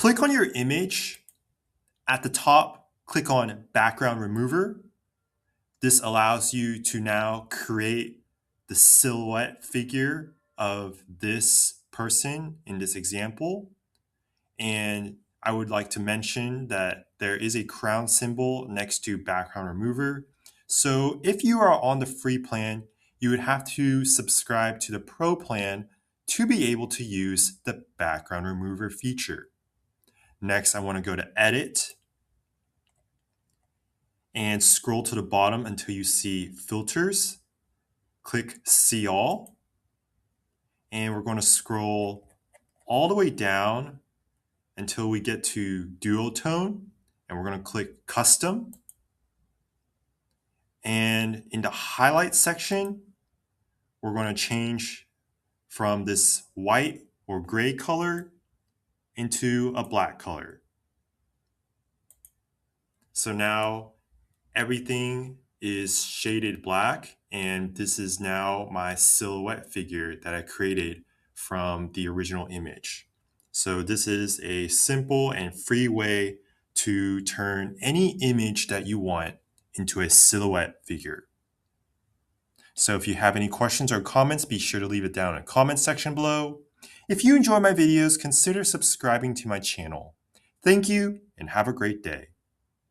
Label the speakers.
Speaker 1: click on your image. At the top, click on Background Remover. This allows you to now create the silhouette figure of this person in this example. And I would like to mention that there is a crown symbol next to Background Remover. So if you are on the free plan, you would have to subscribe to the Pro plan to be able to use the Background Remover feature. Next, I want to go to Edit and scroll to the bottom until you see Filters. Click See All. And we're going to scroll all the way down until we get to Duotone. And we're going to click Custom. And in the highlight section, we're going to change from this white or gray color into a black color. So now everything is shaded black, and this is now my silhouette figure that I created from the original image. So this is a simple and free way to turn any image that you want into a silhouette figure. So if you have any questions or comments, be sure to leave it down in the comment section below. If you enjoy my videos, consider subscribing to my channel. Thank you and have a great day.